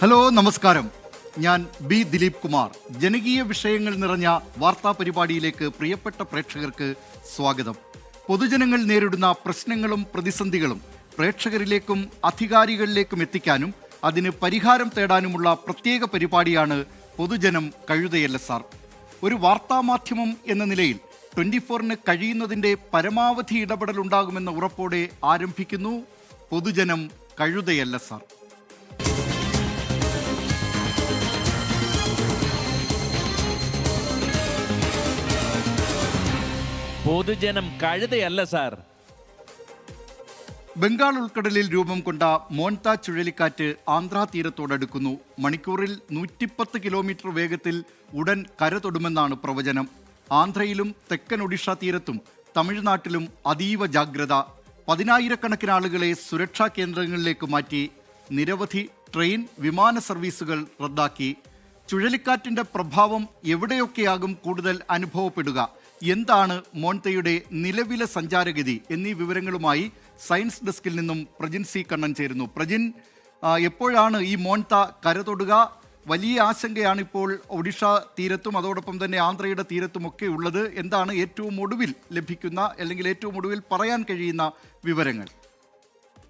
Hello, നമസ്കാരം. ഞാൻ B Dileep Kumar. ജനകീയ വിഷയങ്ങൾ നിറഞ്ഞ വാർത്താ പരിപാടിയിലേക്ക് പ്രിയപ്പെട്ട പ്രേക്ഷകർക്ക് സ്വാഗതം. പൊതുജനങ്ങൾ നേരിടുന്ന പ്രശ്നങ്ങളും പ്രതിസന്ധികളും പ്രേക്ഷകരിലേക്കും അധികാരികളിലേക്കും എത്തിക്കാനും അതിന് പരിഹാരം തേടാനുമുള്ള പ്രത്യേക പരിപാടിയാണ് പൊതുജനം കഴുതയല്ല സാർ. ഒരു വാർത്താമാധ്യമം എന്ന നിലയിൽ 24-ന് കഴിയുന്നതിൻ്റെ പരമാവധി ഇടപെടൽ ഉണ്ടാകുമെന്ന ഉറപ്പോടെ ആരംഭിക്കുന്നു പൊതുജനം കഴുതയല്ല സാർ. പൊതുജനം കഴുതയല്ല സാർ. ബംഗാൾ ഉൾക്കടലിൽ രൂപം കൊണ്ട മോൺത ചുഴലിക്കാറ്റ് ആന്ധ്രാ തീരത്തോടടുക്കുന്നു. മണിക്കൂറിൽ 110 കിലോമീറ്റർ വേഗത്തിൽ ഉടൻ കര തൊടുമെന്നാണ് പ്രവചനം. ആന്ധ്രയിലും തെക്കൻ ഒഡീഷ തീരത്തും തമിഴ്നാട്ടിലും അതീവ ജാഗ്രത. 10,000-കണക്കിന് ആളുകളെ സുരക്ഷാ കേന്ദ്രങ്ങളിലേക്ക് മാറ്റി. നിരവധി ട്രെയിൻ, വിമാന സർവീസുകൾ റദ്ദാക്കി. ചുഴലിക്കാറ്റിൻ്റെ പ്രഭാവം എവിടെയൊക്കെയാകും കൂടുതൽ അനുഭവപ്പെടുക, എന്താണ് മോൺതയുടെ നിലവിലെ സഞ്ചാരഗതി എന്നീ വിവരങ്ങളുമായി സയൻസ് ഡെസ്കിൽ നിന്നും പ്രജിൻ സി കണ്ണൻ ചേരുന്നു. പ്രജിൻ, എപ്പോഴാണ് ഈ മോൺത കരതൊടുക? വലിയ ആശങ്കയാണ് ഇപ്പോൾ ഒഡീഷ തീരത്തും അതോടൊപ്പം തന്നെ ആന്ധ്രയുടെ തീരത്തുമൊക്കെ ഉള്ളത്. എന്താണ് ഏറ്റവും ഒടുവിൽ ലഭിക്കുന്ന അല്ലെങ്കിൽ ഏറ്റവും ഒടുവിൽ പറയാൻ കഴിയുന്ന വിവരങ്ങൾ?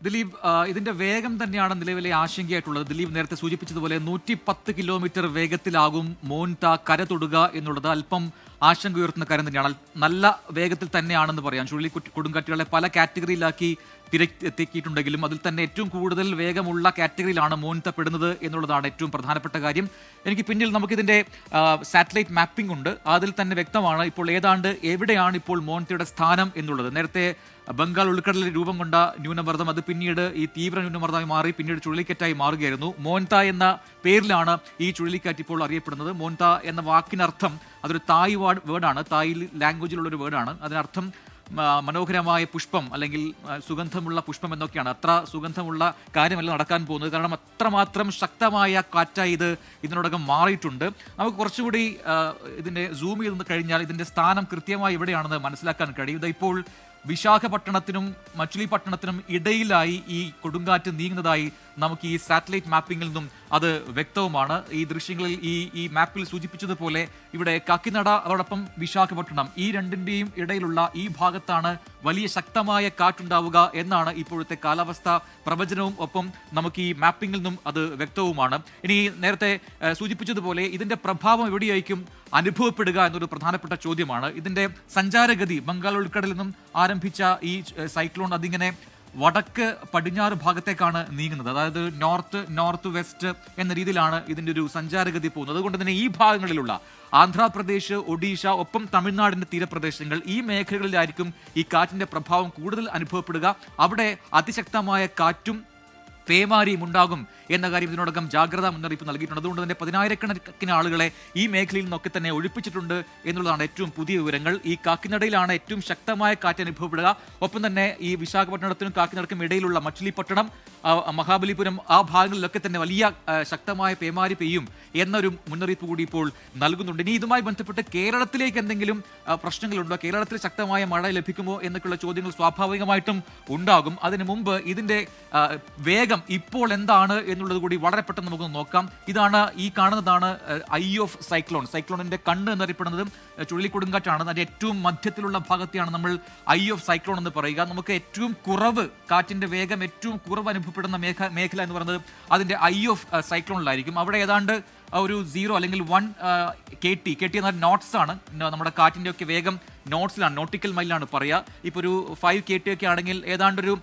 ദിലീപ്, ഇതിന്റെ വേഗം തന്നെയാണ് നിലവിലെ ആശങ്കയായിട്ടുള്ളത്. ദിലീപ് നേരത്തെ സൂചിപ്പിച്ചതുപോലെ 110 കിലോമീറ്റർ വേഗത്തിലാകും മോൺത കര തൊടുക എന്നുള്ളത് അല്പം ആശങ്ക ഉയർത്തുന്ന കാര്യം തന്നെയാണ്. നല്ല വേഗത്തിൽ തന്നെയാണെന്ന് പറയാം. കൊടുങ്കാറ്റുകളെ പല കാറ്റഗറിയിലാക്കി എത്തിക്കിയിട്ടുണ്ടെങ്കിലും അതിൽ തന്നെ ഏറ്റവും കൂടുതൽ വേഗമുള്ള കാറ്റഗറിയിലാണ് മോൺത പെടുന്നത് എന്നുള്ളതാണ് ഏറ്റവും പ്രധാനപ്പെട്ട കാര്യം. എനിക്ക് പിന്നിൽ നമുക്കിതിൻ്റെ സാറ്റലൈറ്റ് മാപ്പിംഗ് ഉണ്ട്. അതിൽ തന്നെ വ്യക്തമാണ് ഇപ്പോൾ ഏതാണ്ട് എവിടെയാണ് ഇപ്പോൾ മോൺതയുടെ സ്ഥാനം എന്നുള്ളത്. നേരത്തെ ബംഗാൾ ഉൾക്കടലിൽ രൂപം കൊണ്ട ന്യൂനമർദ്ദം അത് പിന്നീട് ഈ തീവ്ര ന്യൂനമർദ്ദമായി മാറി പിന്നീട് ചുഴലിക്കാറ്റായി മാറുകയായിരുന്നു. മോൺത എന്ന പേരിലാണ് ഈ ചുഴലിക്കാറ്റ് ഇപ്പോൾ അറിയപ്പെടുന്നത്. മോൺത എന്ന വാക്കിനർത്ഥം അതൊരു തായ് വേർഡാണ്, തായ് ലാംഗ്വേജിലുള്ളൊരു വേർഡാണ്. അതിനർത്ഥം മനോഹരമായ പുഷ്പം അല്ലെങ്കിൽ സുഗന്ധമുള്ള പുഷ്പം എന്നൊക്കെയാണ്. അത്ര സുഗന്ധമുള്ള കാര്യമല്ല നടക്കാൻ പോകുന്നത്. കാരണം അത്രമാത്രം ശക്തമായ കാറ്റായി ഇത് ഇതിനോടകം മാറിയിട്ടുണ്ട്. നമുക്ക് കുറച്ചുകൂടി ഇതിൻ്റെ സൂം ചെയ്ത് കഴിഞ്ഞാൽ ഇതിൻ്റെ സ്ഥാനം കൃത്യമായി എവിടെയാണെന്ന് മനസ്സിലാക്കാൻ കഴിയും. ഇതിപ്പോൾ വിശാഖപട്ടണത്തിനും മച്ചുലിപട്ടണത്തിനും ഇടയിലായി ഈ കൊടുങ്കാറ്റ് നീങ്ങുന്നതായി നമുക്ക് ഈ സാറ്റലൈറ്റ് മാപ്പിങ്ങിൽ നിന്നും അത് വ്യക്തവുമാണ്. ഈ ദൃശ്യങ്ങളിൽ ഈ മാപ്പിൽ സൂചിപ്പിച്ചതുപോലെ ഇവിടെ കാക്കിനട അതോടൊപ്പം വിശാഖപട്ടണം ഈ രണ്ടിൻ്റെയും ഇടയിലുള്ള ഈ ഭാഗത്താണ് വലിയ ശക്തമായ കാറ്റുണ്ടാവുക എന്നാണ് ഇപ്പോഴത്തെ കാലാവസ്ഥ പ്രവചനവും ഒപ്പം നമുക്ക് ഈ മാപ്പിങ്ങിൽ നിന്നും അത് വ്യക്തവുമാണ്. ഇനി നേരത്തെ സൂചിപ്പിച്ചതുപോലെ ഇതിൻ്റെ പ്രഭാവം എവിടെയായിരിക്കും അനുഭവപ്പെടുക എന്നൊരു പ്രധാനപ്പെട്ട ചോദ്യമാണ്. ഇതിൻ്റെ സഞ്ചാരഗതി ബംഗാൾ ഉൾക്കടലിൽ നിന്നും ആരംഭിച്ച ഈ സൈക്ലോൺ അതിങ്ങനെ വടക്ക് പടിഞ്ഞാറ് ഭാഗത്തേക്കാണ് നീങ്ങുന്നത്. അതായത് നോർത്ത് വെസ്റ്റ് എന്ന രീതിയിലാണ് ഇതിൻ്റെ ഒരു സഞ്ചാരഗതി പോകുന്നത്. അതുകൊണ്ട് തന്നെ ഈ ഭാഗങ്ങളിലുള്ള ആന്ധ്രാപ്രദേശ്, ഒഡീഷ ഒപ്പം തമിഴ്നാടിൻ്റെ തീരപ്രദേശങ്ങൾ ഈ മേഖലകളിലായിരിക്കും ഈ കാറ്റിൻ്റെ പ്രഭാവം കൂടുതൽ അനുഭവപ്പെടുക. അവിടെ അതിശക്തമായ കാറ്റും പേമാരിയും ഉണ്ടാകും എന്ന കാര്യം ഇതിനോടകം ജാഗ്രതാ മുന്നറിയിപ്പ് നൽകിയിട്ടുണ്ട്. അതുകൊണ്ട് തന്നെ 10,000-കണക്കിന് ആളുകളെ ഈ മേഖലയിൽ നിന്നൊക്കെ തന്നെ ഒഴിപ്പിച്ചിട്ടുണ്ട് എന്നുള്ളതാണ് ഏറ്റവും പുതിയ വിവരങ്ങൾ. ഈ കാക്കിനടയിലാണ് ഏറ്റവും ശക്തമായ കാറ്റ് അനുഭവപ്പെടുക. ഒപ്പം തന്നെ ഈ വിശാഖപട്ടണത്തിനും കാക്കിനടക്കും ഇടയിലുള്ള മച്ചിലിപട്ടണം, മഹാബലിപുരം ആ ഭാഗങ്ങളിലൊക്കെ തന്നെ വലിയ ശക്തമായ പേമാരി പെയ്യും എന്നൊരു മുന്നറിയിപ്പ് കൂടി ഇപ്പോൾ നൽകുന്നുണ്ട്. ഇനി ഇതുമായി ബന്ധപ്പെട്ട് കേരളത്തിലേക്ക് എന്തെങ്കിലും പ്രശ്നങ്ങളുണ്ടോ, കേരളത്തിൽ ശക്തമായ മഴ ലഭിക്കുമോ എന്നൊക്കെയുള്ള ചോദ്യങ്ങൾ സ്വാഭാവികമായിട്ടും ഉണ്ടാകും. അതിനു മുമ്പ് ഇതിൻ്റെ വേഗം ഇപ്പോൾ എന്താണ് എന്നുള്ളത് കൂടി വളരെ പെട്ടെന്ന് നമുക്ക് നോക്കാം. ഈ കാണുന്നതാണ് ഐ ഓഫ് സൈക്ലോണിന്റെ കണ്ണ് എന്നറിയപ്പെടുന്നതും ചുഴലിക്കൊടുങ്കാറ്റാണ്. അതിന്റെ ഏറ്റവും മധ്യത്തിലുള്ള ഭാഗത്തെയാണ് നമ്മൾ ഐ ഓഫ് സൈക്ലോൺ എന്ന് പറയുക. നമുക്ക് ഏറ്റവും കുറവ് കാറ്റിന്റെ വേഗം ഏറ്റവും കുറവ് അനുഭവപ്പെടുന്ന മേഖല എന്ന് പറയുന്നത് അതിന്റെ ഐ ഓഫ് സൈക്ലോണിലായിരിക്കും. അവിടെ ഏതാണ്ട് ഒരു 0 അല്ലെങ്കിൽ 1 KT എന്നാൽ നോട്ട്സ് ആണ്. നമ്മുടെ കാറ്റിൻ്റെ ഒക്കെ വേഗം നോട്ട്സിലാണ്, നോട്ടിക്കൽ മൈലാണ് പറയുക. ഇപ്പോൾ ഒരു 5 KT ഒക്കെ ആണെങ്കിൽ ഏതാണ്ടൊരു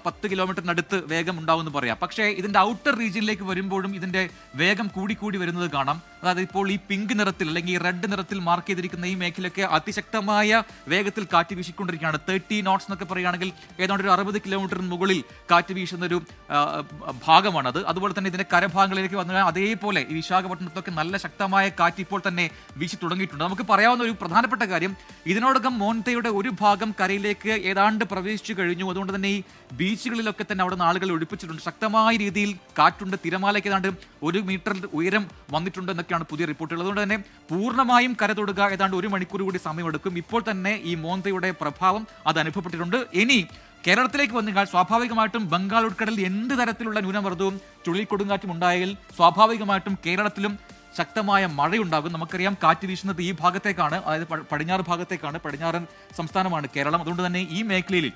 10 കിലോമീറ്ററിനടുത്ത് വേഗം ഉണ്ടാവുമെന്ന് പറയാം. പക്ഷേ ഇതിൻ്റെ ഔട്ടർ റീജിയനിലേക്ക് വരുമ്പോഴും ഇതിൻ്റെ വേഗം കൂടി വരുന്നത് കാണാം. അതായത് ഇപ്പോൾ ഈ പിങ്ക് നിറത്തിൽ അല്ലെങ്കിൽ ഈ റെഡ് നിറത്തിൽ മാർക്ക് ചെയ്തിരിക്കുന്ന ഈ മേഖലയൊക്കെ അതിശക്തമായ വേഗത്തിൽ കാറ്റ് വീശിക്കൊണ്ടിരിക്കുകയാണ്. 30 knots എന്നൊക്കെ പറയുകയാണെങ്കിൽ ഏതാണ്ട് ഒരു 60 കിലോമീറ്ററിന് മുകളിൽ കാറ്റ് വീശുന്നൊരു ഭാഗമാണത്. അതുപോലെ തന്നെ ഇതിൻ്റെ കരഭാഗങ്ങളിലേക്ക് വന്നാൽ അതേപോലെ ഈ വിശാഖപട്ടണത്തൊക്കെ നല്ല ശക്തമായ കാറ്റ് ഇപ്പോൾ തന്നെ വീശി തുടങ്ങിയിട്ടുണ്ട്. നമുക്ക് പറയാവുന്ന ഒരു പ്രധാനപ്പെട്ട കാര്യം, ഇതിനോടകം മോൺതയുടെ ഒരു ഭാഗം കരയിലേക്ക് ഏതാണ്ട് പ്രവേശിച്ചു കഴിഞ്ഞു. അതുകൊണ്ട് തന്നെ ഈ ബീച്ചുകളിലൊക്കെ തന്നെ അവിടെ നിന്ന് ആളുകൾ ഒഴിപ്പിച്ചിട്ടുണ്ട്. ശക്തമായ രീതിയിൽ കാറ്റുണ്ട്. തിരമാലയ്ക്ക് ഏതാണ്ട് 1 മീറ്റർ ഉയരം വന്നിട്ടുണ്ട് എന്നൊക്കെയാണ് പുതിയ റിപ്പോർട്ടുകൾ. അതുകൊണ്ട് തന്നെ പൂർണ്ണമായും കര തൊടുക ഏതാണ്ട് 1 മണിക്കൂർ കൂടി സമയമെടുക്കും. ഇപ്പോൾ തന്നെ ഈ മോൺതയുടെ പ്രഭാവം അത് അനുഭവപ്പെട്ടിട്ടുണ്ട്. ഇനി കേരളത്തിലേക്ക് വന്നുകഴിഞ്ഞാൽ സ്വാഭാവികമായിട്ടും ബംഗാൾ ഉൾക്കടലിൽ എന്ത് തരത്തിലുള്ള ന്യൂനമർദ്ദവും ചുഴലിക്കൊടുങ്കാറ്റും ഉണ്ടായാൽ സ്വാഭാവികമായിട്ടും കേരളത്തിലും ശക്തമായ മഴയുണ്ടാകും. നമുക്കറിയാം കാറ്റ് വീശുന്നത് ഈ ഭാഗത്തേക്കാണ്, അതായത് പടിഞ്ഞാറ് ഭാഗത്തേക്കാണ്. പടിഞ്ഞാറൻ സംസ്ഥാനമാണ് കേരളം. അതുകൊണ്ട് തന്നെ ഈ മേഖലയിൽ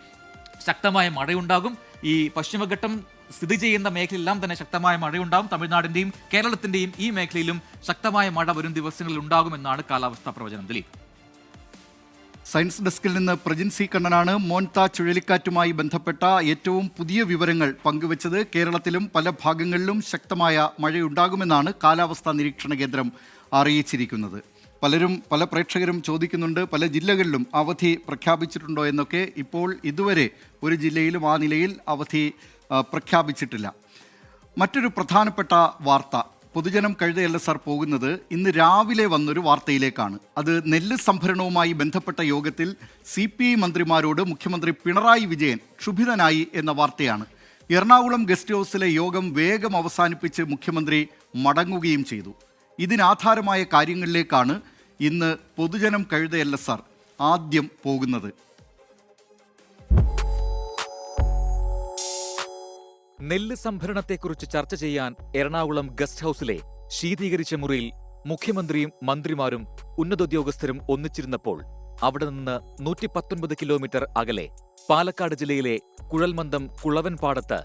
ശക്തമായ മഴയുണ്ടാകും. ഈ പശ്ചിമഘട്ടം സ്ഥിതി ചെയ്യുന്ന മേഖലയിലെല്ലാം തന്നെ ശക്തമായ മഴയുണ്ടാകും. തമിഴ്നാടിന്റെയും കേരളത്തിന്റെയും ഈ മേഖലയിലും ശക്തമായ മഴ വരും ദിവസങ്ങളിൽ ഉണ്ടാകുമെന്നാണ് കാലാവസ്ഥാ പ്രവചനം. ദിലീപ്. സയൻസ് ഡെസ്കിൽ നിന്ന് പ്രജിൻ സി കണ്ണനാണ് മോൻത ചുഴലിക്കാറ്റുമായി ബന്ധപ്പെട്ട ഏറ്റവും പുതിയ വിവരങ്ങൾ പങ്കുവച്ചത്. കേരളത്തിലും പല ഭാഗങ്ങളിലും ശക്തമായ മഴയുണ്ടാകുമെന്നാണ് കാലാവസ്ഥാ നിരീക്ഷണ കേന്ദ്രം അറിയിച്ചിരിക്കുന്നത്. പല പ്രേക്ഷകരും ചോദിക്കുന്നുണ്ട്, പല ജില്ലകളിലും അവധി പ്രഖ്യാപിച്ചിട്ടുണ്ടോ എന്നൊക്കെ. ഇപ്പോൾ ഇതുവരെ ഒരു ജില്ലയിലും ആ നിലയിൽ അവധി പ്രഖ്യാപിച്ചിട്ടില്ല. മറ്റൊരു പ്രധാനപ്പെട്ട വാർത്ത, പൊതുജനം കഴുതയല്ല സാർ പോകുന്നത് ഇന്ന് രാവിലെ വന്നൊരു വാർത്തയിലേക്കാണ്. അത് നെല്ല് സംഭരണവുമായി ബന്ധപ്പെട്ട യോഗത്തിൽ CPI മന്ത്രിമാരോട് മുഖ്യമന്ത്രി പിണറായി വിജയൻ ക്ഷുഭിതനായി എന്ന വാർത്തയാണ്. എറണാകുളം ഗസ്റ്റ് ഹൗസിലെ യോഗം വേഗം അവസാനിപ്പിച്ച് മുഖ്യമന്ത്രി മടങ്ങുകയും ചെയ്തു. ഇതിനാധാരമായ കാര്യങ്ങളിലേക്കാണ് ഇന്ന് പൊതുജനം കഴുതയല്ല സാർ ആദ്യം പോകുന്നത്. നെല്ല് സംഭരണത്തെക്കുറിച്ച് ചർച്ച ചെയ്യാൻ എറണാകുളം ഗസ്റ്റ് ഹൌസിലെ ശീതീകരിച്ച മുറിയിൽ മുഖ്യമന്ത്രിയും മന്ത്രിമാരും ഉന്നതോദ്യോഗസ്ഥരും ഒന്നിച്ചിരുന്നപ്പോൾ അവിടെ നിന്ന് 119 കിലോമീറ്റർ അകലെ പാലക്കാട് ജില്ലയിലെ കുഴൽമന്ദം കുളവൻപാടത്ത്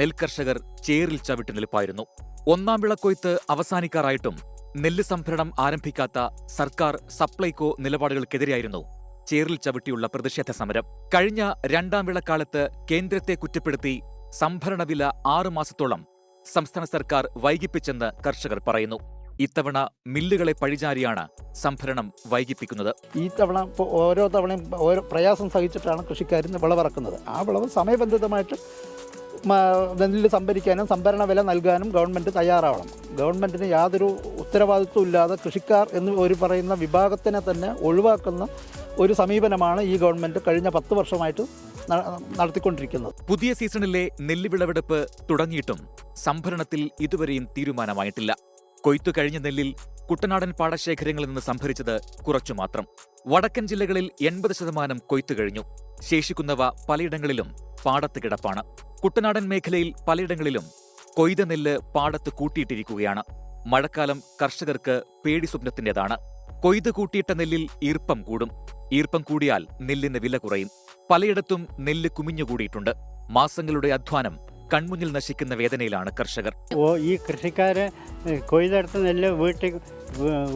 നെൽകർഷകർ ചേറിൽ ചവിട്ടി നിൽപ്പായിരുന്നു. ഒന്നാം വിളക്കൊയ്ത്ത് അവസാനിക്കാറായിട്ടും നെല്ല് സംഭരണം ആരംഭിക്കാത്ത സർക്കാർ സപ്ലൈകോ നിലപാടുകൾക്കെതിരെയായിരുന്നു ചേറിൽ ചവിട്ടിയുള്ള പ്രതിഷേധ സമരം. കഴിഞ്ഞ രണ്ടാം വിളക്കാലത്ത് കേന്ദ്രത്തെ കുറ്റപ്പെടുത്തി സംഭരണ വില 6 മാസത്തോളം സംസ്ഥാന സർക്കാർ വൈകിപ്പിച്ചെന്ന് കർഷകർ പറയുന്നു. ഇത്തവണ മില്ലുകളെ പഴിചാരിയാണ് സംഭരണം വൈകിപ്പിക്കുന്നത്. ഈ തവണ ഓരോ തവണയും ഓരോ പ്രയാസം സഹിച്ചിട്ടാണ് കൃഷിക്കാർ വിളവിറക്കുന്നത്. ആ വിളവ് സമയബന്ധിതമായിട്ട് നെല്ല് സംഭരിക്കാനും സംഭരണ വില നൽകാനും ഗവൺമെൻറ് തയ്യാറാവണം. ഗവൺമെൻറ്റിന് യാതൊരു ഉത്തരവാദിത്വം ഇല്ലാതെ കൃഷിക്കാർ എന്ന് ഒരു പറയുന്ന വിഭാഗത്തിനെ തന്നെ ഒഴിവാക്കുന്ന ഒരു സമീപനമാണ് ഈ ഗവൺമെൻറ് കഴിഞ്ഞ 10 വർഷമായിട്ട് നടത്തിക്കൊണ്ടിരിക്കുന്നത്. പുതിയ സീസണിലെ നെല്ല് വിളവെടുപ്പ് തുടങ്ങിയിട്ടും സംഭരണത്തിൽ ഇതുവരെയും തീരുമാനമായിട്ടില്ല. കൊയ്ത്തു കഴിഞ്ഞ നെല്ലിൽ കുട്ടനാടൻ പാടശേഖരങ്ങളിൽ നിന്ന് സംഭരിച്ചത് കുറച്ചു മാത്രം. വടക്കൻ ജില്ലകളിൽ 80% കൊയ്ത്തു കഴിഞ്ഞു. ശേഷിക്കുന്നവ പലയിടങ്ങളിലും പാടത്ത് കിടപ്പാണ്. കുട്ടനാടൻ മേഖലയിൽ പലയിടങ്ങളിലും കൊയ്ത നെല്ല് പാടത്ത് കൂട്ടിയിട്ടിരിക്കുകയാണ്. മഴക്കാലം കർഷകർക്ക് പേടി സ്വപ്നത്തിൻ്റെതാണ്. കൊയ്ത് കൂട്ടിയിട്ട നെല്ലിൽ ഈർപ്പം കൂടും. ഈർപ്പം കൂടിയാൽ നെല്ലിന് വില കുറയും. പലയിടത്തും നെല്ല് കുമിഞ്ഞുകൂടിയിട്ടുണ്ട്. മാസങ്ങളുടെ അധ്വാനം കൺമുന്നിൽ നശിക്കുന്ന വേദനയിലാണ് കർഷകർ. ഈ കൃഷിക്കാര് കൊയ്തെടുത്ത നെല്ല്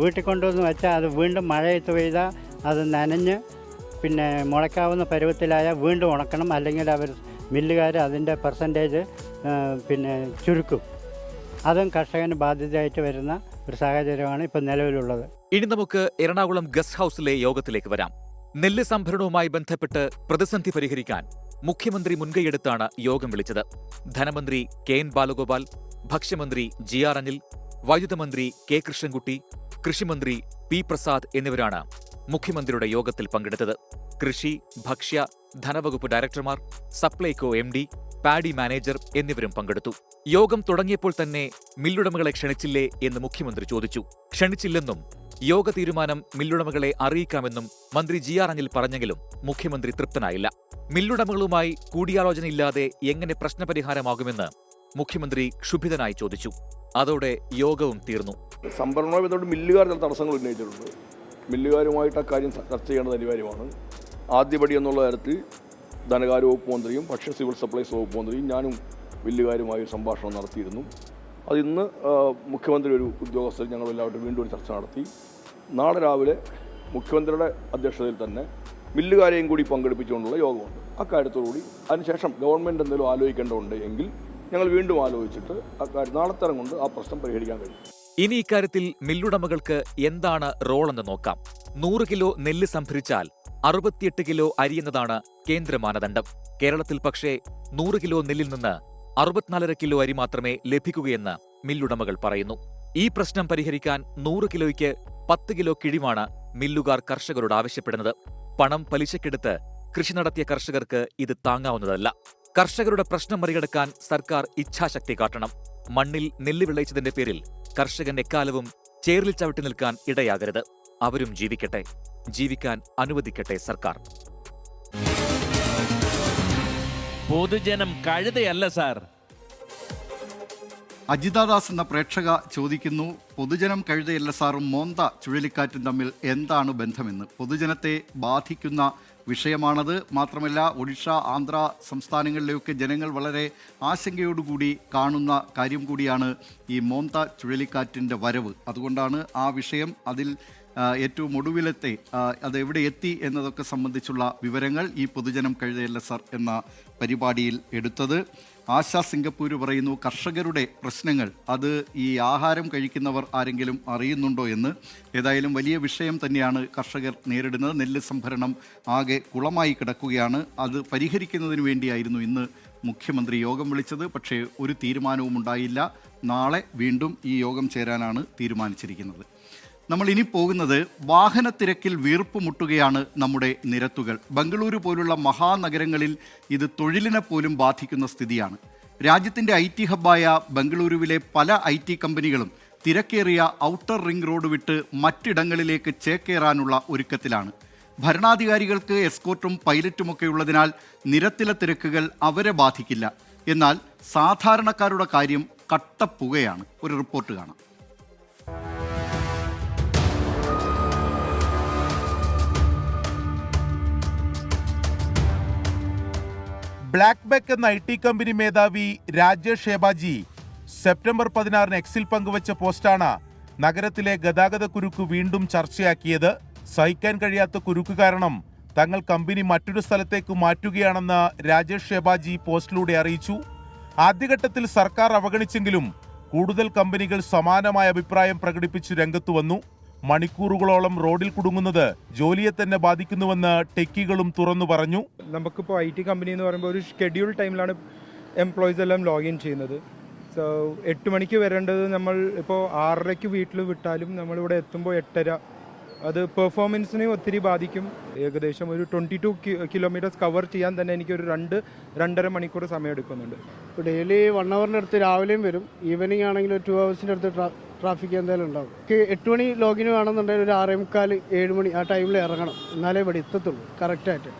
വീട്ടിൽ കൊണ്ടുവന്ന് വെച്ചാൽ അത് വീണ്ടും മഴയത്ത് പെയ്താൽ അത് നനഞ്ഞ് പിന്നെ മുളയ്ക്കാവുന്ന പരുവത്തിലായ വീണ്ടും ഉണക്കണം. അല്ലെങ്കിൽ അവർ മില്ലുകാർ അതിൻ്റെ പെർസെൻറ്റേജ് പിന്നെ ചുരുക്കും. അതും കർഷകന് ബാധ്യതയായിട്ട് വരുന്ന ഒരു സാഹചര്യമാണ് ഇപ്പോൾ നിലവിലുള്ളത്. ഇനി നമുക്ക് എറണാകുളം ഗസ്റ്റ് ഹൌസിലെ യോഗത്തിലേക്ക് വരാം. നെല്ല് സംഭരണവുമായി ബന്ധപ്പെട്ട് പ്രതിസന്ധി പരിഹരിക്കാൻ മുഖ്യമന്ത്രി മുൻകൈയെടുത്താണ് യോഗം വിളിച്ചത്. ധനമന്ത്രി KN ബാലഗോപാൽ, ഭക്ഷ്യമന്ത്രി GR അനിൽ, വൈദ്യുത മന്ത്രി K കൃഷ്ണൻകുട്ടി, കൃഷിമന്ത്രി P പ്രസാദ് എന്നിവരാണ് മുഖ്യമന്ത്രിയുടെ യോഗത്തിൽ പങ്കെടുത്തത്. കൃഷി, ഭക്ഷ്യ, ധനവകുപ്പ് ഡയറക്ടർമാർ, സപ്ലൈകോ MD, പാഡി മാനേജർ എന്നിവരും പങ്കെടുത്തു. യോഗം തുടങ്ങിയപ്പോൾ തന്നെ മില്ലുടമകളെ ക്ഷണിച്ചില്ലേ എന്ന് മുഖ്യമന്ത്രി ചോദിച്ചു. ക്ഷണിച്ചില്ലെന്നും യോഗ തീരുമാനം മില്ലുടമകളെ അറിയിക്കാമെന്നും മന്ത്രി GR അനിൽ പറഞ്ഞെങ്കിലും മുഖ്യമന്ത്രി തൃപ്തനായില്ല. മില്ലുടമകളുമായി കൂടിയാലോചനയില്ലാതെ എങ്ങനെ പ്രശ്നപരിഹാരമാകുമെന്ന് മുഖ്യമന്ത്രി ക്ഷുഭിതനായി ചോദിച്ചു. അതോടെ യോഗവും തീർന്നു. സംഭരണവുമായി ബന്ധപ്പെട്ട് മില്ലുകാർ ചില തടസ്സങ്ങൾ ഉന്നയിച്ചിട്ടുണ്ട്. മില്ലുകാരുമായിട്ട് ആ കാര്യം ചർച്ച ചെയ്യേണ്ടത് അനിവാര്യമാണ്. ആദ്യപടി എന്നുള്ള തരത്തിൽ ധനകാര്യ വകുപ്പ് മന്ത്രിയും ഭക്ഷ്യ സിവിൽ സപ്ലൈസ് വകുപ്പ് മന്ത്രിയും ഞാനും മില്ലുകാരുമായി സംഭാഷണം നടത്തിയിരുന്നു. അതിന്ന് മുഖ്യമന്ത്രി ഒരു ഉദ്യോഗസ്ഥർ ഞങ്ങളെല്ലാവരും വീണ്ടും ഒരു ചർച്ച നടത്തി. നാളെ രാവിലെ മുഖ്യമന്ത്രിയുടെ അധ്യക്ഷതയിൽ തന്നെ മില്ലുകാരെയും കൂടി പങ്കെടുപ്പിച്ചുകൊണ്ടുള്ള യോഗമുണ്ട്. അക്കാര്യത്തോടുകൂടി അതിനുശേഷം ഗവൺമെൻറ് എന്തെങ്കിലും ആലോചിക്കേണ്ടതുണ്ട് എങ്കിൽ ഞങ്ങൾ വീണ്ടും ആലോചിച്ചിട്ട് അക്കാര്യം നാളെത്തരം കൊണ്ട് ആ പ്രശ്നം പരിഹരിക്കാൻ കഴിയും. ഇനി ഇക്കാര്യത്തിൽ മില്ലുടമകൾക്ക് എന്താണ് റോളെന്ന് നോക്കാം. 100 കിലോ നെല്ല് സംഭരിച്ചാൽ 68 കിലോ അരിയെന്നതാണ് കേന്ദ്ര മാനദണ്ഡം. കേരളത്തിൽ പക്ഷേ 100 കിലോ നെല്ലിൽ നിന്ന് 64.5 കിലോ അരി മാത്രമേ ലഭിക്കുകയെന്ന് മില്ലുടമകൾ പറയുന്നു. ഈ പ്രശ്നം പരിഹരിക്കാൻ 100 കിലോയ്ക്ക് 10 കിലോ കിഴിവാണ് മില്ലുകാർ കർഷകരോട് ആവശ്യപ്പെടുന്നത്. പണം പലിശക്കെടുത്ത് കൃഷി നടത്തിയ കർഷകർക്ക് ഇത് താങ്ങാവുന്നതല്ല. കർഷകരുടെ പ്രശ്നം മറികടക്കാൻ സർക്കാർ ഇച്ഛാശക്തി കാട്ടണം. മണ്ണിൽ നെല്ല് വിളയിച്ചതിന്റെ പേരിൽ കർഷകൻ എക്കാലവും ചേറിൽ ചവിട്ടി നിൽക്കാൻ ഇടയാകരുത്. അവരും ജീവിക്കട്ടെ, ജീവിക്കാൻ അനുവദിക്കട്ടെ സർക്കാർ. പൊതുജനം കഴുതയല്ല സാർ. അജിതാദാസ് എന്ന പ്രേക്ഷക ചോദിക്കുന്നു, പൊതുജനം കഴുതയല്ല സാറും മോന്ത ചുഴലിക്കാറ്റും തമ്മിൽ എന്താണ് ബന്ധമെന്ന്. പൊതുജനത്തെ ബാധിക്കുന്ന വിഷയമാണത്. മാത്രമല്ല ഒഡീഷ, ആന്ധ്ര സംസ്ഥാനങ്ങളിലെയൊക്കെ ജനങ്ങൾ വളരെ ആശങ്കയോടുകൂടി കാണുന്ന കാര്യം കൂടിയാണ് ഈ മോന്ത ചുഴലിക്കാറ്റിൻ്റെ വരവ്. അതുകൊണ്ടാണ് ആ വിഷയം, അതിൽ ഏറ്റവും ഒടുവിലത്തെ അതെവിടെ എത്തി എന്നതൊക്കെ സംബന്ധിച്ചുള്ള വിവരങ്ങൾ ഈ പൊതുജനം കഴുതയല്ല സാർ എന്ന പരിപാടിയിൽ എടുത്തത്. ആശ സിംഗപ്പൂർ പറയുന്നു, കർഷകരുടെ പ്രശ്നങ്ങൾ അത് ഈ ആഹാരം കഴിക്കുന്നവർ ആരെങ്കിലും അറിയുന്നുണ്ടോ എന്ന്. ഏതായാലും വലിയ വിഷയം തന്നെയാണ് കർഷകർ നേരിടുന്നത്. നെല്ല് സംഭരണം ആകെ കുളമായി കിടക്കുകയാണ്. അത് പരിഹരിക്കുന്നതിന് വേണ്ടിയായിരുന്നു ഇന്ന് മുഖ്യമന്ത്രി യോഗം വിളിച്ചത്. പക്ഷേ ഒരു തീരുമാനവും ഉണ്ടായില്ല. നാളെ വീണ്ടും ഈ യോഗം ചേരാനാണ് തീരുമാനിച്ചിരിക്കുന്നത്. നമ്മൾ ഇനി പോകുന്നത് വാഹനത്തിരക്കിൽ വീർപ്പ് മുട്ടുകയാണ് നമ്മുടെ നിരത്തുകൾ. ബംഗളൂരു പോലുള്ള മഹാനഗരങ്ങളിൽ ഇത് തൊഴിലിനെ പോലും ബാധിക്കുന്ന സ്ഥിതിയാണ്. രാജ്യത്തിൻ്റെ IT ഹബ്ബായ ബംഗളൂരുവിലെ പല IT കമ്പനികളും തിരക്കേറിയ ഔട്ടർ റിംഗ് റോഡ് വിട്ട് മറ്റിടങ്ങളിലേക്ക് ചേക്കേറാനുള്ള ഒരുക്കത്തിലാണ്. ഭരണാധികാരികൾക്ക് എസ്കോർട്ടും പൈലറ്റുമൊക്കെ ഉള്ളതിനാൽ നിരത്തിലെ തിരക്കുകൾ അവരെ ബാധിക്കില്ല. എന്നാൽ സാധാരണക്കാരുടെ കാര്യം കട്ടപ്പുകയാണ്. ഒരു റിപ്പോർട്ട് കാണാം. ബ്ലാക്ക് ബെക്ക് എന്ന IT കമ്പനി മേധാവി രാജേഷ് ഷേബാജി സെപ്റ്റംബർ 16 എക്സിൽ പങ്കുവച്ച പോസ്റ്റാണ് നഗരത്തിലെ ഗതാഗത കുരുക്ക് വീണ്ടും ചർച്ചയാക്കിയത്. സഹിക്കാൻ കഴിയാത്ത കുരുക്ക് കാരണം തങ്ങൾ കമ്പനി മറ്റൊരു സ്ഥലത്തേക്ക് മാറ്റുകയാണെന്ന് രാജേഷ് ഷേബാജി പോസ്റ്റിലൂടെ അറിയിച്ചു. ആദ്യഘട്ടത്തിൽ സർക്കാർ അവഗണിച്ചെങ്കിലും കൂടുതൽ കമ്പനികൾ സമാനമായ അഭിപ്രായം പ്രകടിപ്പിച്ച് രംഗത്തു വന്നു. മണിക്കൂറുകളോളം റോഡിൽ കുടുങ്ങുന്നത് ജോലിയെ തന്നെ ബാധിക്കുന്നുവെന്ന് ടെക്കികളും തുറന്നു പറഞ്ഞു. നമുക്കിപ്പോൾ IT കമ്പനി എന്ന് പറയുമ്പോൾ ഒരു ഷെഡ്യൂൾ ടൈമിലാണ് എംപ്ലോയീസ് എല്ലാം ലോഗിൻ ചെയ്യുന്നത്. സോ 8 മണിക്ക് വരേണ്ടത് നമ്മൾ ഇപ്പോൾ 6:30 വീട്ടിൽ വിട്ടാലും നമ്മളിവിടെ എത്തുമ്പോൾ 8:30. അത് പെർഫോമൻസിനെ ഒത്തിരി ബാധിക്കും. ഏകദേശം ഒരു 22 കിലോമീറ്റേഴ്സ് കവർ ചെയ്യാൻ തന്നെ എനിക്കൊരു 2-2.5 മണിക്കൂർ സമയം എടുക്കുന്നുണ്ട്. ഇപ്പോൾ ഡെയിലി 1 അവറിൻ്റെ അടുത്ത് രാവിലെയും വരും, ഈവനിങ് ആണെങ്കിൽ 2 അവേഴ്സിൻ്റെ അടുത്ത് ട്രാഫിക് എന്തായാലും ഉണ്ടാവും. 8 മണി ലോഗിന് വേണമെന്നുണ്ടെങ്കിൽ ഒരു 6:45-7 മണി ആ ടൈമിൽ ഇറങ്ങണം, എന്നാലേ ഇവിടെ എത്തത്തുള്ളൂ കറക്റ്റായിട്ട്.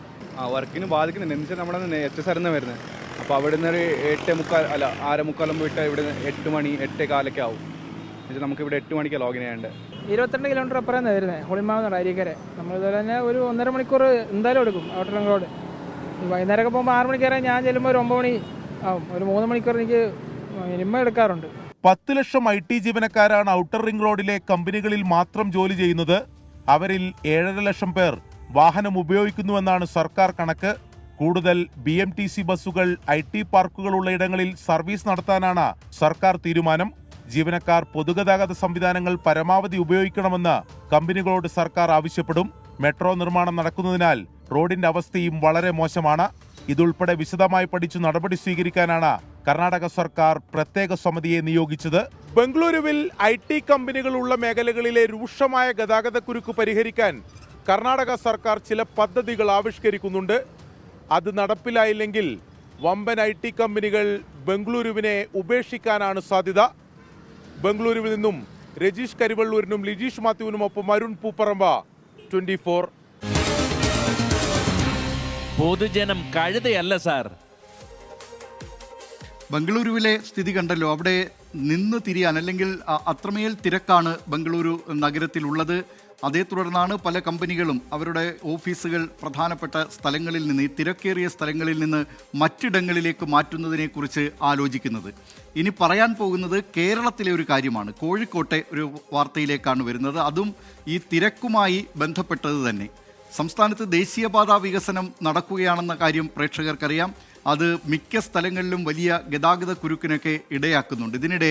വർക്കിന് ബാധിക്കുന്നുണ്ട്. എന്ന് വെച്ചാൽ നമ്മളെ HSR വരുന്നത്. അപ്പോൾ അവിടെ നിന്ന് ഒരു 6:45 പോയിട്ട് ഇവിടെ 8 മണി 8:15 ആവും. എന്നുവെച്ചാൽ നമുക്കിവിടെ 8 മണിക്കാണ് ലോഗിൻ ചെയ്യേണ്ടത്. 22 കിലോമീറ്റർ അപ്പുറം വരുന്നത് ഹോളിമാവുന്ന അരിക്കരെ. നമ്മളിതുപോലെ തന്നെ ഒരു 1.5 മണിക്കൂർ എന്തായാലും എടുക്കും ഔട്ടർ റിംഗ് റോഡ്. വൈകുന്നേരമൊക്കെ പോകുമ്പോൾ 6 മണിക്ക് ഞാൻ ചെല്ലുമ്പോൾ ഒരു 9 മണി ആവും. ഒരു 3 മണിക്കൂർ എനിക്ക് മിനിമം എടുക്കാറുണ്ട്. 10 ലക്ഷം IT ജീവനക്കാരാണ് ഔട്ടർ റിംഗ് റോഡിലെ കമ്പനികളിൽ മാത്രം ജോലി ചെയ്യുന്നത്. അവരിൽ 7.5 ലക്ഷം പേർ വാഹനം ഉപയോഗിക്കുന്നുവെന്നാണ് സർക്കാർ കണക്ക്. കൂടുതൽ BMTC ബസ്സുകൾ IT പാർക്കുകളുള്ള ഇടങ്ങളിൽ സർവീസ് നടത്താനാണ് സർക്കാർ തീരുമാനം. ജീവനക്കാർ പൊതുഗതാഗത സംവിധാനങ്ങൾ പരമാവധി ഉപയോഗിക്കണമെന്ന് കമ്പനികളോട് സർക്കാർ ആവശ്യപ്പെടും. മെട്രോ നിർമ്മാണം നടക്കുന്നതിനാൽ റോഡിന്റെ അവസ്ഥയും വളരെ മോശമാണ്. ഇതുൾപ്പെടെ വിശദമായി പഠിച്ചു നടപടി സ്വീകരിക്കാനാണ് കർണാടക സർക്കാർ പ്രത്യേക സമിതിയെ നിയോഗിച്ചത്. ബംഗളൂരുവിൽ IT കമ്പനികളുള്ള മേഖലകളിലെ രൂക്ഷമായ ഗതാഗതക്കുരുക്ക് പരിഹരിക്കാൻ കർണാടക സർക്കാർ ചില പദ്ധതികൾ ആവിഷ്കരിക്കുന്നുണ്ട്. അത് നടപ്പിലായില്ലെങ്കിൽ വമ്പൻ IT കമ്പനികൾ ബംഗളൂരുവിനെ ഉപേക്ഷിക്കാനാണ് സാധ്യത. ബംഗളൂരുവിൽ നിന്നും രജീഷ് കരിവള്ളൂരിനും ലിജീഷ് മാത്യുവിനുമൊപ്പം അരുൺ പൂപ്പറമ്പ, 24. പൊതുജനം കഴുതയല്ല സാർ. ബംഗളൂരുവിലെ സ്ഥിതി കണ്ടല്ലോ. അവിടെ നിന്ന് തിരിയാൻ അല്ലെങ്കിൽ അത്രമേൽ തിരക്കാണ് ബംഗളൂരു നഗരത്തിലുള്ളത്. അതേ തുടർന്നാണ് പല കമ്പനികളും അവരുടെ ഓഫീസുകൾ പ്രധാനപ്പെട്ട സ്ഥലങ്ങളിൽ നിന്ന്, ഈ തിരക്കേറിയ സ്ഥലങ്ങളിൽ നിന്ന് മറ്റിടങ്ങളിലേക്ക് മാറ്റുന്നതിനെക്കുറിച്ച് ആലോചിക്കുന്നത്. ഇനി പറയാൻ പോകുന്നത് കേരളത്തിലെ ഒരു കാര്യമാണ്. കോഴിക്കോട്ടെ ഒരു വാർത്തയിലേക്കാണ് വരുന്നത്. അതും ഈ തിരക്കുമായി ബന്ധപ്പെട്ടത് തന്നെ. സംസ്ഥാനത്ത് ദേശീയപാതാ വികസനം നടക്കുകയാണെന്ന കാര്യം പ്രേക്ഷകർക്കറിയാം. അത് മിക്ക സ്ഥലങ്ങളിലും വലിയ ഗതാഗത കുരുക്കിനൊക്കെ ഇടയാക്കുന്നുണ്ട്. ഇതിനിടെ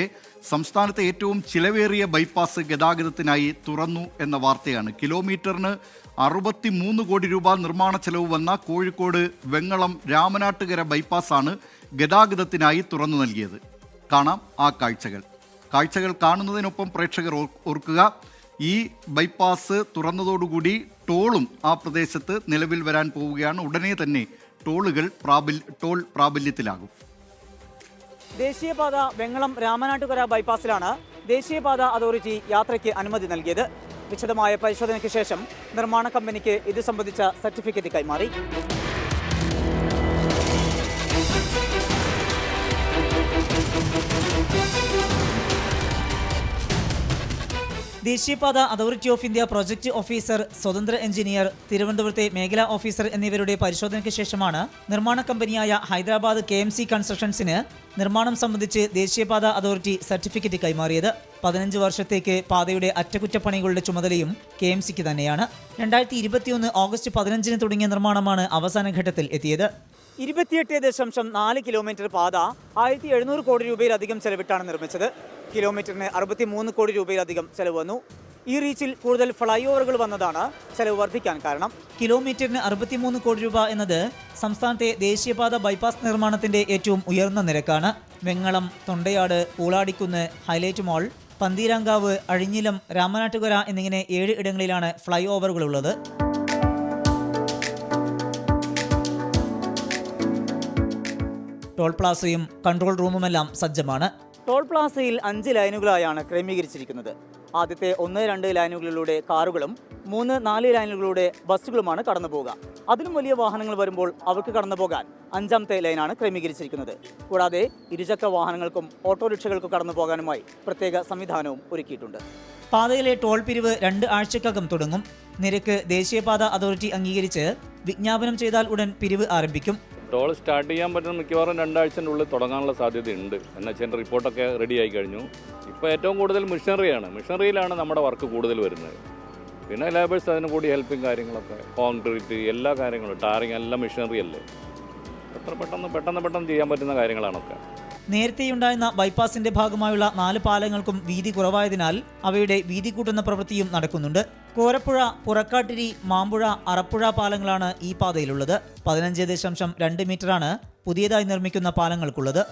സംസ്ഥാനത്തെ ഏറ്റവും ചിലവേറിയ ബൈപ്പാസ് ഗതാഗതത്തിനായി തുറന്നു എന്ന വാർത്തയാണ്. കിലോമീറ്ററിന് 63 കോടി രൂപ നിർമ്മാണ ചെലവ് വന്ന കോഴിക്കോട് വെങ്ങളം രാമനാട്ടുകര ബൈപ്പാസാണ് ഗതാഗതത്തിനായി തുറന്നു നൽകിയത്. കാണാം ആ കാഴ്ചകൾ കാണുന്നതിനൊപ്പം പ്രേക്ഷകർ ഓർക്കുക, ഈ ബൈപ്പാസ് തുറന്നതോടുകൂടി ടോളും ആ പ്രദേശത്ത് നിലവിൽ വരാൻ പോവുകയാണ്. ഉടനെ തന്നെ ടോൾ പ്രാബല്യത്തിലാകും. ദേശീയപാത വെങ്ങളം രാമനാട്ടുകര ബൈപ്പാസിലാണ് ദേശീയപാത അതോറിറ്റി യാത്രയ്ക്ക് അനുമതി നൽകിയത്. വിശദമായ പരിശോധനയ്ക്ക് ശേഷം നിർമ്മാണ കമ്പനിക്ക് ഇത് സംബന്ധിച്ച സർട്ടിഫിക്കറ്റ് കൈമാറി. ദേശീയപാത authority of India project officer, സ്വതന്ത്ര എഞ്ചിനീയർ, തിരുവനന്തപുരത്തെ മേഖലാ ഓഫീസർ എന്നിവരുടെ പരിശോധനയ്ക്ക് ശേഷമാണ് നിർമ്മാണ കമ്പനിയായ ഹൈദരാബാദ് KMC കൺസ്ട്രക്ഷൻസിന് നിർമ്മാണം സംബന്ധിച്ച് ദേശീയപാത അതോറിറ്റി സർട്ടിഫിക്കറ്റ് കൈമാറിയത്. 15 വർഷത്തേക്ക് പാതയുടെ അറ്റകുറ്റപ്പണികളുടെ ചുമതലയും KMCക്ക് തന്നെയാണ്. 2021 ഓഗസ്റ്റ് 15 തുടങ്ങിയ നിർമ്മാണമാണ് അവസാന ഘട്ടത്തിൽ എത്തിയത്. 28.4 കിലോമീറ്റർ പാത 1700 കോടി രൂപയിലധികം ചെലവിട്ടാണ് നിർമ്മിച്ചത്. കിലോമീറ്ററിന് 63 കോടി രൂപയിലധികം ചെലവ് വന്നു. ഈ റീച്ചിൽ കൂടുതൽ ഫ്ലൈ ഓവറുകൾ വന്നതാണ് ചെലവ് വർദ്ധിക്കാൻ കാരണം. കിലോമീറ്ററിന് 63 കോടി രൂപ എന്നത് സംസ്ഥാനത്തെ ദേശീയപാത ബൈപ്പാസ് നിർമ്മാണത്തിന്റെ ഏറ്റവും ഉയർന്ന നിരക്കാണ്. വെങ്ങളം, തൊണ്ടയാട്, പൂളാടിക്കുന്ന്, ഹൈലൈറ്റ് മോൾ, പന്തീരാങ്കാവ്, അഴിഞ്ഞിലം, രാമനാട്ടുകര എന്നിങ്ങനെ 7 ഇടങ്ങളിലാണ് ഫ്ലൈ ഓവറുകളുള്ളത്. ടോൾ പ്ലാസയും കൺട്രോൾ റൂമുമെല്ലാം സജ്ജമാണ്. ടോൾ പ്ലാസയിൽ 5 ലൈനുകളായാണ് ക്രമീകരിച്ചിരിക്കുന്നത്. ആദ്യത്തെ 1-2 ലൈനുകളിലൂടെ കാറുകളും 3-4 ലൈനുകളിലൂടെ ബസ്സുകളുമാണ് കടന്നുപോകുക. അതിലും വലിയ വാഹനങ്ങൾ വരുമ്പോൾ അവർക്ക് കടന്നുപോകാൻ 5ാമത്തെ ലൈനാണ് ക്രമീകരിച്ചിരിക്കുന്നത്. കൂടാതെ ഇരുചക്ര വാഹനങ്ങൾക്കും ഓട്ടോറിക്ഷകൾക്കും കടന്നു പോകാനുമായി പ്രത്യേക സംവിധാനവും ഒരുക്കിയിട്ടുണ്ട്. പാതയിലെ ടോൾ പിരിവ് 2 ആഴ്ചക്കകം തുടങ്ങും. നിരക്ക് ദേശീയപാത അതോറിറ്റി അംഗീകരിച്ച് വിജ്ഞാപനം ചെയ്താൽ ഉടൻ പിരിവ് ആരംഭിക്കും. ടോൾ സ്റ്റാർട്ട് ചെയ്യാൻ പറ്റുന്ന മിക്കവാറും 2 ആഴ്ചൻ്റെ ഉള്ളിൽ തുടങ്ങാനുള്ള സാധ്യതയുണ്ട്. എന്നുവെച്ചാൽ റിപ്പോർട്ടൊക്കെ റെഡി ആയി കഴിഞ്ഞു. ഇപ്പോൾ ഏറ്റവും കൂടുതൽ മിഷനറിയിലാണ് നമ്മുടെ വർക്ക് കൂടുതൽ വരുന്നത്. പിന്നെ ലേബേഴ്സ് അതിന് കൂടി ഹെൽപ്പിംഗ് കാര്യങ്ങളൊക്കെ, കോൺക്രീറ്റ് എല്ലാ കാര്യങ്ങളും, ടാറിങ് എല്ലാം മിഷനറി അല്ലേ. പെട്ടെന്ന് ചെയ്യാൻ പറ്റുന്ന കാര്യങ്ങളാണൊക്കെ. നേരത്തെയുണ്ടായിരുന്ന ബൈപ്പാസിന്റെ ഭാഗമായുള്ള 4 പാലങ്ങൾക്കും വീതി കുറവായതിനാൽ അവയുടെ വീതി കൂട്ടുന്ന പ്രവൃത്തിയും നടക്കുന്നുണ്ട്. കോരപ്പുഴ, പുറക്കാട്ടിരി, മാമ്പുഴ, അറപ്പുഴ പാലങ്ങളാണ് ഈ പാതയിലുള്ളത്. 15.2 മീറ്ററാണ് പുതിയതായി നിർമ്മിക്കുന്ന പാലങ്ങൾക്കുള്ളത്.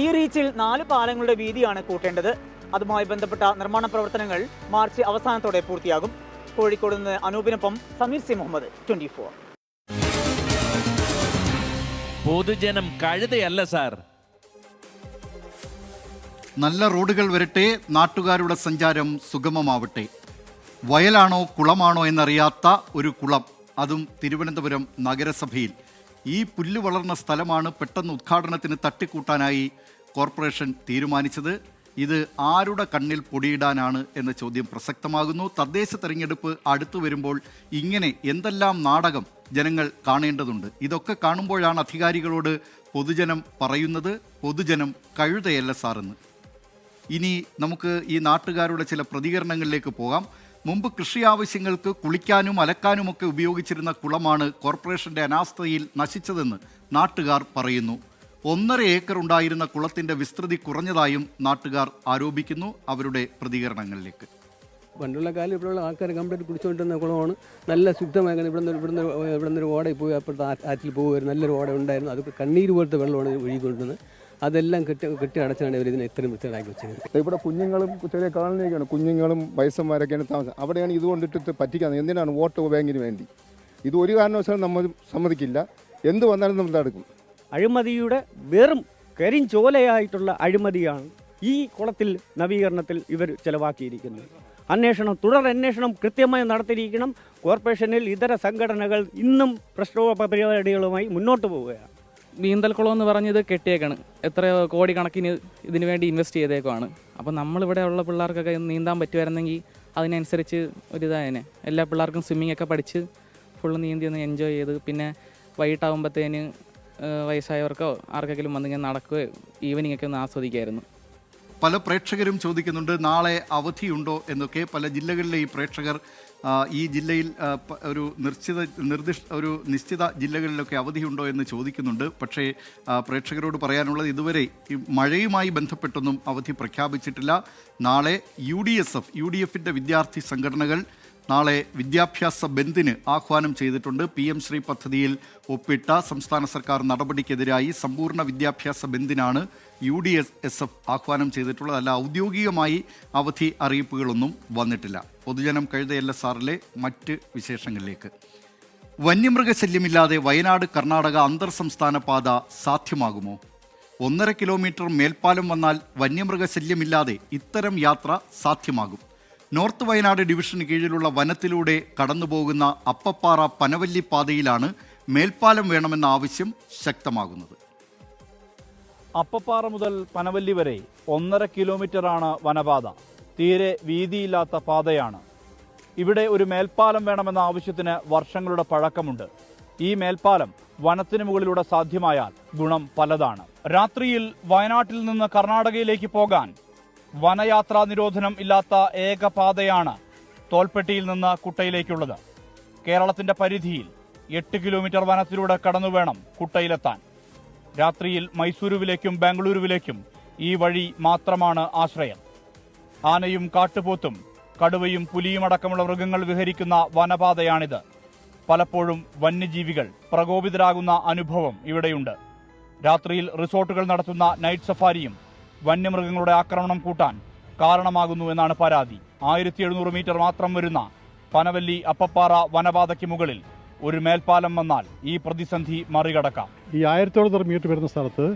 ഈ റീച്ചിൽ 4 പാലങ്ങളുടെ വീതിയാണ് കൂട്ടേണ്ടത്. അതുമായി ബന്ധപ്പെട്ട നിർമ്മാണ പ്രവർത്തനങ്ങൾ മാർച്ച് അവസാനത്തോടെ പൂർത്തിയാകും. കോഴിക്കോട് നിന്ന് അനൂപിനൊപ്പം സമീർ സി മുഹമ്മദ്, 24. പൊതുജനം കഴുതയല്ല സാർ. നല്ല റോഡുകൾ വരട്ടെ, നാട്ടുകാരുടെ സഞ്ചാരം സുഗമമാവട്ടെ. വയലാണോ കുളമാണോ എന്നറിയാത്ത ഒരു കുളം, അതും തിരുവനന്തപുരം നഗരസഭയിൽ. ഈ പുല്ല് വളർന്ന സ്ഥലമാണ് പെട്ടെന്ന് ഉദ്ഘാടനത്തിന് തട്ടിക്കൂട്ടാനായി കോർപ്പറേഷൻ തീരുമാനിച്ചത്. ഇത് ആരുടെ കണ്ണിൽ പൊടിയിടാനാണ് എന്ന ചോദ്യം പ്രസക്തമാകുന്നു. തദ്ദേശ തെരഞ്ഞെടുപ്പ് അടുത്തു വരുമ്പോൾ ഇങ്ങനെ എന്തെല്ലാം നാടകം ജനങ്ങൾ കാണേണ്ടതുണ്ട്. ഇതൊക്കെ കാണുമ്പോഴാണ് അധികാരികളോട് പൊതുജനം പറയുന്നത്, പൊതുജനം കഴുതയല്ല സാറെന്ന്. ഇനി നമുക്ക് ഈ നാട്ടുകാരുടെ ചില പ്രതികരണങ്ങളിലേക്ക് പോകാം. മുമ്പ് കൃഷി ആവശ്യങ്ങൾക്ക് കുളിക്കാനും അലക്കാനുമൊക്കെ ഉപയോഗിച്ചിരുന്ന കുളമാണ് കോർപ്പറേഷന്റെ അനാസ്ഥയിൽ നശിച്ചതെന്ന് നാട്ടുകാർ പറയുന്നു. 1.5 ഏക്കർ ഉണ്ടായിരുന്ന കുളത്തിന്റെ വിസ്തൃതി കുറഞ്ഞതായും നാട്ടുകാർ ആരോപിക്കുന്നു. അവരുടെ പ്രതികരണങ്ങളിലേക്ക്. പണ്ടുള്ള കാലം ഇവിടെയുള്ള ആൾക്കാർ കംപ്ലീറ്റ് കുടിച്ചുകൊണ്ടിരുന്ന കുളമാണ്. നല്ല ശുദ്ധമായ ഇവിടുന്ന് ഒരു ഓടയിൽ പോയി അപ്പോഴത്തെ ആറ്റിൽ പോകുമായിരുന്നു. നല്ലൊരു ഓട ഉണ്ടായിരുന്നു. അതൊക്കെ കണ്ണീര് പോലത്തെ വെള്ളമാണ് ഒഴുകിക്കൊണ്ടിരുന്നത്. അതെല്ലാം കെട്ടി അടച്ചാണ് ഇവർ ഇതിനെ ഇത്രയും വൃത്തിയാക്കി വെച്ചത്. ഇവിടെ കുഞ്ഞുങ്ങളും ചെറിയ കോളനിയൊക്കെയാണ്, കുഞ്ഞുങ്ങളും വയസ്സന്മാരൊക്കെയാണ് താമസം. അവിടെയാണ് ഇതുകൊണ്ടിട്ട് പറ്റിക്കുന്നത്. എന്തിനാണ് വോട്ട് ബാങ്കിന് വേണ്ടി? ഇത് ഒരു കാരണവശാലും നമ്മൾ സമ്മതിക്കില്ല. എന്ത് വന്നാലും നമ്മൾ തടുക്കും. അഴിമതിയുടെ വെറും കരിഞ്ചോലയായിട്ടുള്ള അഴിമതിയാണ് ഈ കുളത്തിൽ നവീകരണത്തിൽ ഇവർ ചെലവാക്കിയിരിക്കുന്നത്. തുടർ അന്വേഷണം കൃത്യമായി നടത്തിയിരിക്കണം. കോർപ്പറേഷനിൽ ഇതര സംഘടനകൾ ഇന്നും പ്രക്ഷോഭ പരിപാടികളുമായി മുന്നോട്ട് പോവുകയാണ്. നീന്തൽക്കുളം എന്ന് പറഞ്ഞത് കെട്ടിയേക്കാണ്. എത്രയോ കോടിക്കണക്കിന് ഇതിനു വേണ്ടി ഇൻവെസ്റ്റ് ചെയ്തേക്കുവാണ്. അപ്പോൾ നമ്മളിവിടെ ഉള്ള പിള്ളേർക്കൊക്കെ നീന്താൻ പറ്റുമായിരുന്നെങ്കിൽ അതിനനുസരിച്ച് ഒരിതായനെ. എല്ലാ പിള്ളേർക്കും സ്വിമ്മിംഗ് ഒക്കെ പഠിച്ച് ഫുള്ള് നീന്തി ഒന്ന് എൻജോയ് ചെയ്ത് പിന്നെ വൈകിട്ടാകുമ്പോഴത്തേന് വയസ്സായവർക്കോ ആർക്കെങ്കിലും വന്നിങ്ങനെ നടക്കുകയോ ഈവനിങ് ഒക്കെ ഒന്ന് ആസ്വദിക്കായിരുന്നു. പല പ്രേക്ഷകരും ചോദിക്കുന്നുണ്ട് നാളെ അവധിയുണ്ടോ എന്നൊക്കെ. പല ജില്ലകളിലെ ഈ പ്രേക്ഷകർ ഈ ജില്ലയിൽ ഒരു നിശ്ചിത ജില്ലകളിലൊക്കെ അവധിയുണ്ടോ എന്ന് ചോദിക്കുന്നുണ്ട്. പക്ഷേ പ്രേക്ഷകരോട് പറയാനുള്ളത് ഇതുവരെ ഈ മഴയുമായി ബന്ധപ്പെട്ടൊന്നും അവധി പ്രഖ്യാപിച്ചിട്ടില്ല. നാളെ UDFിൻ്റെ വിദ്യാർത്ഥി സംഘടനകൾ നാളെ വിദ്യാഭ്യാസ ബന്ദിന് ആഹ്വാനം ചെയ്തിട്ടുണ്ട്. PM ശ്രീ പദ്ധതിയിൽ ഒപ്പിട്ട സംസ്ഥാന സർക്കാർ നടപടിക്കെതിരായി സമ്പൂർണ്ണ വിദ്യാഭ്യാസ ബന്ദിനാണ് UDSF ആഹ്വാനം ചെയ്തിട്ടുള്ളത്. അല്ല, ഔദ്യോഗികമായി അവധി അറിയിപ്പുകളൊന്നും വന്നിട്ടില്ല. പൊതുജനം കഴുതയല്ല സാറിലെ മറ്റ് വിശേഷങ്ങളിലേക്ക്. വന്യമൃഗശല്യമില്ലാതെ വയനാട് കർണാടക അന്തർ സംസ്ഥാന പാത സാധ്യമാകുമോ? 1.5 കിലോമീറ്റർ മേൽപ്പാലം വന്നാൽ വന്യമൃഗശല്യമില്ലാതെ ഇത്തരം യാത്ര സാധ്യമാകും. നോർത്ത് വയനാട് ഡിവിഷന് കീഴിലുള്ള വനത്തിലൂടെ കടന്നുപോകുന്ന അപ്പപ്പാറ പനവല്ലി പാതയിലാണ് മേൽപ്പാലം വേണമെന്ന ആവശ്യം ശക്തമാകുന്നത്. അപ്പപ്പാറ മുതൽ പനവല്ലി വരെ 1.5 കിലോമീറ്ററാണ് വനപാത. തീരെ വീതിയില്ലാത്ത പാതയാണ്. ഇവിടെ ഒരു മേൽപ്പാലം വേണമെന്ന ആവശ്യത്തിന് വർഷങ്ങളുടെ പഴക്കമുണ്ട്. ഈ മേൽപ്പാലം വനത്തിന് മുകളിലൂടെ സാധ്യമായാൽ ഗുണം പലതാണ്. രാത്രിയിൽ വയനാട്ടിൽ നിന്ന് കർണാടകയിലേക്ക് പോകാൻ വനയാത്രാ നിരോധനം ഇല്ലാത്ത ഏക പാതയാണ് തോൽപ്പെട്ടിയിൽ നിന്ന് കുട്ടയിലേക്കുള്ളത്. കേരളത്തിന്റെ പരിധിയിൽ 8 കിലോമീറ്റർ വനത്തിലൂടെ കടന്നു വേണം കുട്ടയിലെത്താൻ. രാത്രിയിൽ മൈസൂരുവിലേക്കും ബാംഗ്ലൂരുവിലേക്കും ഈ വഴി മാത്രമാണ് ആശ്രയം. ആനയും കാട്ടുപോത്തും കടുവയും പുലിയും അടക്കമുള്ള മൃഗങ്ങൾ വിഹരിക്കുന്ന വനപാതയാണിത്. പലപ്പോഴും വന്യജീവികൾ പ്രകോപിതരാകുന്ന അനുഭവം ഇവിടെയുണ്ട്. രാത്രിയിൽ റിസോർട്ടുകൾ നടത്തുന്ന നൈറ്റ് സഫാരിയും വന്യമൃഗങ്ങളുടെ ആക്രമണം കൂട്ടാൻ കാരണമാകുന്നു എന്നാണ് പരാതി. 1700 മീറ്റർ മാത്രം വരുന്ന പനവല്ലി അപ്പപ്പാറ വനപാതയ്ക്ക് മുകളിൽ ഒരു മേൽപ്പാലം വന്നാൽ ഈ പ്രതിസന്ധി മറികടക്കാം. ഈ 1700 മീറ്റർ വരുന്ന സ്ഥലത്ത്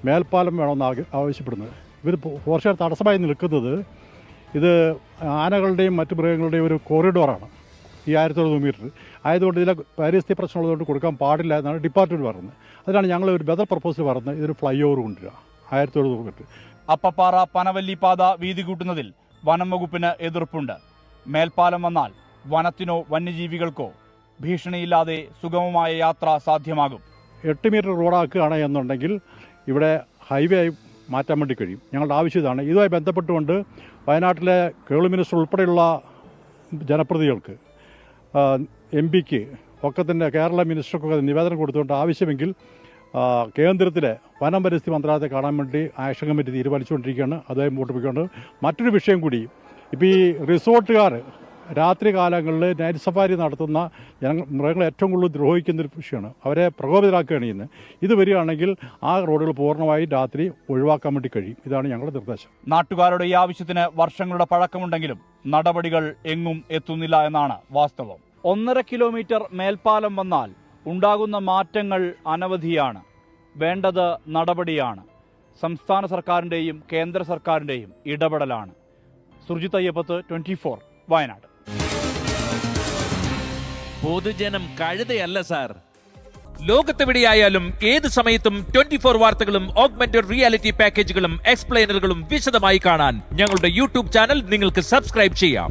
മേൽപ്പാലം വേണമെന്ന് ആവശ്യപ്പെടുന്നത്. ഇവർ ഫോറസ്റ്റുകാർ തടസ്സമായി നിൽക്കുന്നത് ഇത് ആനകളുടെയും മറ്റു മൃഗങ്ങളുടെയും ഒരു കോറിഡോറാണ്. ഈ 1700 മീറ്റർ ആയതുകൊണ്ട് ഇതിലെ പരിസ്ഥിതി പ്രശ്നമുള്ളതുകൊണ്ട് കൊടുക്കാൻ പാടില്ല എന്നാണ് ഡിപ്പാർട്ട്മെൻറ്റ് പറയുന്നത്. അതിനാണ് ഞങ്ങൾ ഒരു ബദൽ പ്രപ്പോസൽ പറയുന്നത്, ഇതൊരു ഫ്ലൈ ഓവർ കൊണ്ടുവരിക 1700 മീറ്റർ. അപ്പപ്പാറ പനവല്ലി പാത വീതി കൂട്ടുന്നതിൽ വനം വകുപ്പിന് എതിർപ്പുണ്ട്. മേൽപ്പാലം വന്നാൽ വനത്തിനോ വന്യജീവികൾക്കോ ഭീഷണിയില്ലാതെ സുഗമമായ യാത്ര സാധ്യമാകും. 8 മീറ്റർ റോഡാക്കുകയാണ് എന്നുണ്ടെങ്കിൽ ഇവിടെ ഹൈവേ ആയി മാറ്റാൻ വേണ്ടി കഴിയും. ഞങ്ങളുടെ ആവശ്യം ഇതാണ്. ഇതുമായി ബന്ധപ്പെട്ടുകൊണ്ട് വയനാട്ടിലെ കേരള മിനിസ്റ്റർ ഉൾപ്പെടെയുള്ള ജനപ്രതിനിധികൾക്ക് MP-ക്ക് ഒക്കെ തന്നെ കേരള മിനിസ്റ്റർക്കൊക്കെ നിവേദനം കൊടുത്തുകൊണ്ട് ആവശ്യമെങ്കിൽ കേന്ദ്രത്തിലെ വനം പരിസ്ഥിതി മന്ത്രാലയത്തെ കാണാൻ വേണ്ടി ആക്ഷൻ കമ്മിറ്റി തീരുമാനിച്ചുകൊണ്ടിരിക്കുകയാണ്. അതുമായി മുമ്പോട്ട് പോയിക്കൊണ്ട് മറ്റൊരു വിഷയം കൂടി, ഇപ്പോൾ ഈ റിസോർട്ടുകാർ രാത്രി കാലങ്ങളിൽ നൈറ്റ് സഫാരി നടത്തുന്ന മൃഗങ്ങളെ ഏറ്റവും കൂടുതൽ ദ്രോഹിക്കുന്നൊരു വിഷയമാണ്. അവരെ പ്രകോപിതരാക്കുകയാണ് ചെയ്യുന്നത്. ഇത് വരികയാണെങ്കിൽ ആ റോഡുകൾ പൂർണ്ണമായും രാത്രി ഒഴിവാക്കാൻ വേണ്ടി കഴിയും. ഇതാണ് ഞങ്ങളുടെ നിർദ്ദേശം. നാട്ടുകാരുടെ ഈ ആവശ്യത്തിന് വർഷങ്ങളുടെ പഴക്കമുണ്ടെങ്കിലും നടപടികൾ എങ്ങും എത്തുന്നില്ല എന്നാണ് വാസ്തവം. 1.5 കിലോമീറ്റർ മേൽപ്പാലം വന്നാൽ ഉണ്ടാകുന്ന മാറ്റങ്ങൾ അനവധിയാണ്. വേണ്ടത് നടപടിയാണ്. സംസ്ഥാന സർക്കാരിൻ്റെയും കേന്ദ്ര സർക്കാരിൻ്റെയും ഇടപെടലാണ്. സുർജിത് അയ്യപ്പത്ത്, 24 വയനാട്. പൊതുജനം കഴുതയല്ല സാർ. ലോകത്തെവിടെയായാലും ഏത് സമയത്തും 24 വാർത്തകളും ഓഗ്മെന്റഡ് റിയാലിറ്റി പാക്കേജുകളും എക്സ്പ്ലെയിനറുകളും വിശദമായി കാണാൻ ഞങ്ങളുടെ യൂട്യൂബ് ചാനൽ നിങ്ങൾക്ക് സബ്സ്ക്രൈബ് ചെയ്യാം.